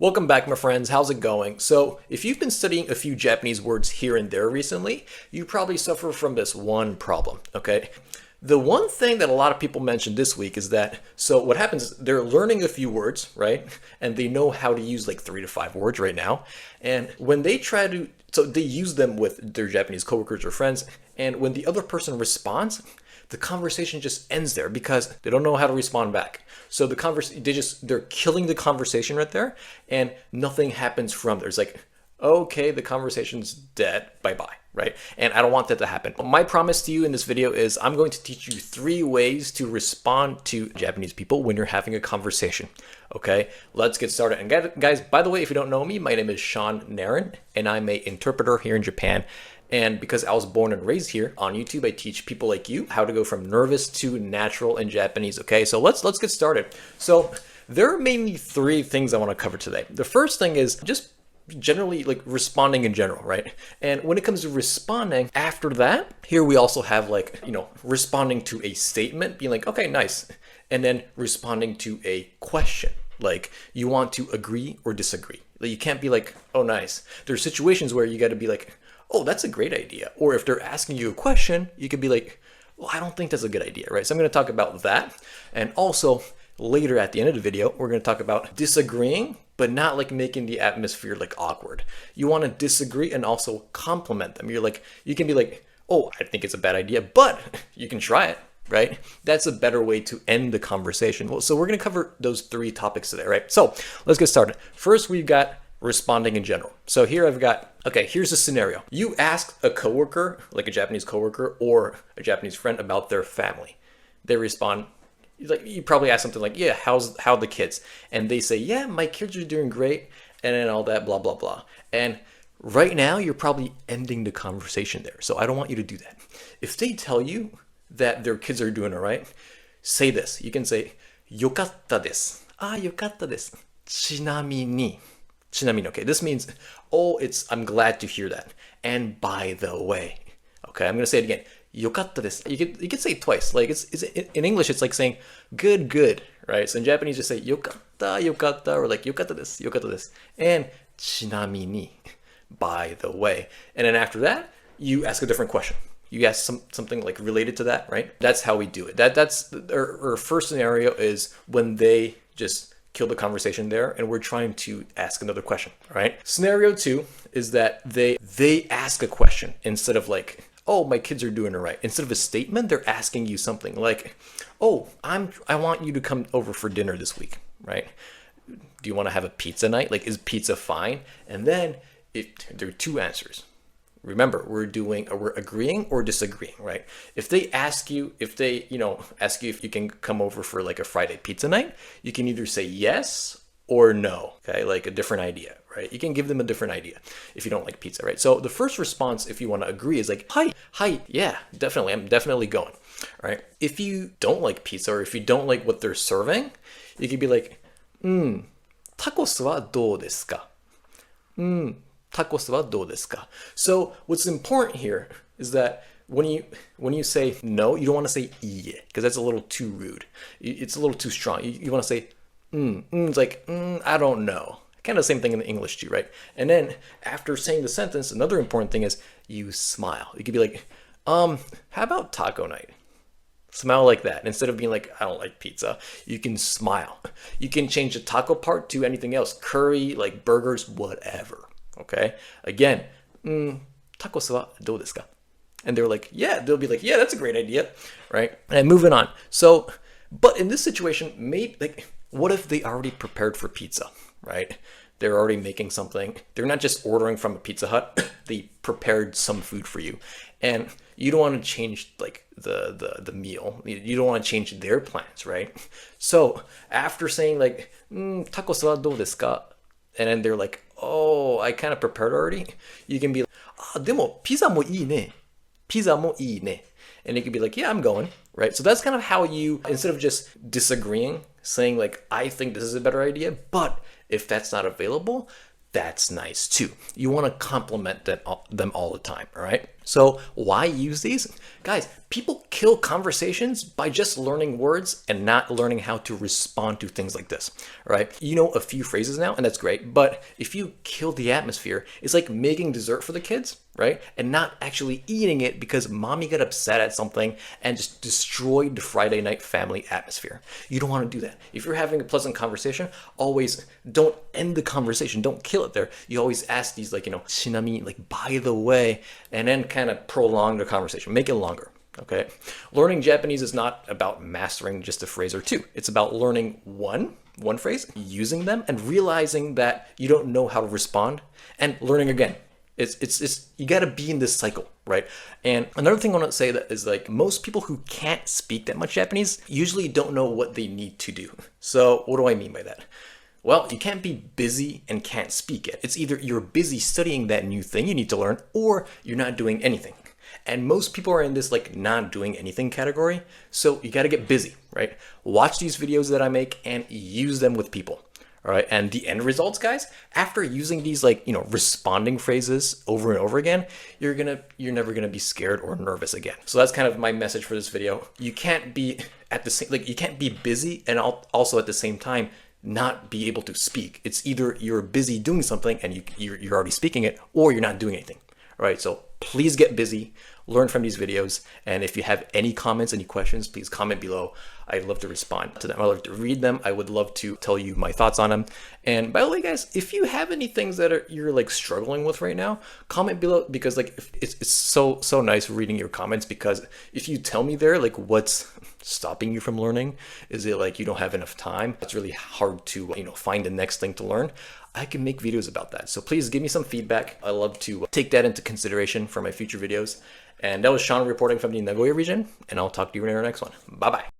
Welcome back, my friends. How's it going? So, if you've been studying a few Japanese words here and there recently, you probably suffer from this one problem, okay? The one thing that a lot of people mentioned this week is that, so what happens is they're learning a few words, right? And they know how to use like 3 to 5 words right now. And when they try to, so they use them with their Japanese coworkers or friends. And when the other person responds, the conversation just ends there because they don't know how to respond back. So they're killing the conversation right there, and nothing happens from there. It's like, okay, the conversation's dead, bye-bye, right? And I don't want that to happen. My promise to you in this video is I'm going to teach you 3 ways to respond to Japanese people when you're having a conversation, okay? Let's get started. And guys, by the way, if you don't know me, my name is Sean Narron, and I'm an interpreter here in Japan. And because I was born and raised here, on YouTube, I teach people like you how to go from nervous to natural in Japanese, okay? So let's get started. So there are mainly 3 things I want to cover today. The first thing is just generally like responding in general, right? And when it comes to responding, after that, here we also have like, responding to a statement, being like, okay, nice. And then responding to a question, like you want to agree or disagree. Like, you can't be like, oh, nice. There's situations where you got to be like, oh, that's a great idea. Or if they're asking you a question, you could be like, well, I don't think that's a good idea, right? So I'm going to talk about that. And also later at the end of the video, we're going to talk about disagreeing, but not like making the atmosphere like awkward. You want to disagree and also compliment them. You can be like, oh, I think it's a bad idea, but you can try it, right? That's a better way to end the conversation. Well, so we're going to cover those 3 topics today, right? So let's get started. First, we've got responding in general. So here I've got, okay, here's a scenario. You ask a coworker, like a Japanese coworker or a Japanese friend about their family. They respond, like, you probably ask something like, yeah, how the kids? And they say, yeah, my kids are doing great, and then all that, blah, blah, blah. And right now, you're probably ending the conversation there. So I don't want you to do that. If they tell you that their kids are doing all right, say this. You can say, yokatta desu. Ah, yokatta desu. Chinamini. Okay, this means, I'm glad to hear that. And by the way, okay, I'm going to say it again. Yokatta desu. You could say it twice. Like it's in English, it's like saying good, right? So in Japanese, you say yokatta, or like yokatta desu. And chinamini, by the way. And then after that, you ask a different question. You ask something like related to that, right? That's how we do it. That's our first scenario is when they just kill the conversation there and we're trying to ask another question, all right? Scenario 2 is that they ask a question instead of like, oh, my kids are doing all right. Instead of a statement, they're asking you something like, oh, I want you to come over for dinner this week, right? Do you want to have a pizza night? Like, is pizza fine? And then there are 2 answers. Remember, we're agreeing or disagreeing, right? If they ask you if you can come over for like a Friday pizza night, you can either say yes or no, okay? Like a different idea, right? You can give them a different idea if you don't like pizza, right? So the first response, if you want to agree, is like, hi, yeah, definitely, I'm definitely going, right? If you don't like pizza or if you don't like what they're serving, you could be like, tacos wa dou desu ka? Tacos wa dou desu ka? So what's important here is that when you say no, you don't want to say iie, because that's a little too rude. It's a little too strong. You want to say it's like I don't know. Kind of the same thing in English too, right? And then after saying the sentence, another important thing is you smile. You could be like, how about taco night? Smile like that. Instead of being like, I don't like pizza, you can smile. You can change the taco part to anything else, curry, like burgers, whatever. Okay. Again, tacos wa dou desu ka? And they'll be like, yeah, that's a great idea, right? And moving on. So, but in this situation, what if they already prepared for pizza, right? They're already making something. They're not just ordering from a Pizza Hut. They prepared some food for you, and you don't want to change like the meal. You don't want to change their plans, right? So after saying like tacos wa dou desu ka? And then they're like, oh, I kind of prepared already. You can be like, demo, pizza mo ii ne. Pizza mo ii ne. And you can be like, yeah, I'm going, right? So that's kind of how you, instead of just disagreeing, saying like, I think this is a better idea, but if that's not available, that's nice too. You want to compliment them all the time, all right? So why use these? Guys, people kill conversations by just learning words and not learning how to respond to things like this, right? You know a few phrases now, and that's great, but if you kill the atmosphere, it's like making dessert for the kids, right? And not actually eating it because mommy got upset at something and just destroyed the Friday night family atmosphere. You don't want to do that. If you're having a pleasant conversation, always don't end the conversation. Don't kill it there. You always ask these like, shinami, like by the way, and then kind of prolong the conversation, make it longer. Okay. Learning Japanese is not about mastering just a phrase or two. It's about learning one phrase, using them and realizing that you don't know how to respond and learning again. It's you got to be in this cycle, right? And another thing I want to say that is like most people who can't speak that much Japanese usually don't know what they need to do. So what do I mean by that? Well, you can't be busy and can't speak it. It's either you're busy studying that new thing you need to learn or you're not doing anything. And most people are in this like not doing anything category. So you got to get busy, right? Watch these videos that I make and use them with people. All right. And the end results, guys, after using these like, responding phrases over and over again, you're never going to be scared or nervous again. So that's kind of my message for this video. You can't be at the same, like you can't be busy and also at the same time not be able to speak. It's either you're busy doing something and you're already speaking it, or you're not doing anything. All right. So please get busy, learn from these videos. And if you have any comments, any questions, please comment below. I'd love to respond to them. I'd love to read them. I would love to tell you my thoughts on them. And by the way, guys, if you have any things that you're like struggling with right now, comment below, because like it's so nice reading your comments, because if you tell me there like what's stopping you from learning, is it like you don't have enough time? It's really hard to find the next thing to learn. I can make videos about that. So please give me some feedback. I love to take that into consideration for my future videos. And that was Sean reporting from the Nagoya region, and I'll talk to you in our next one. Bye-bye.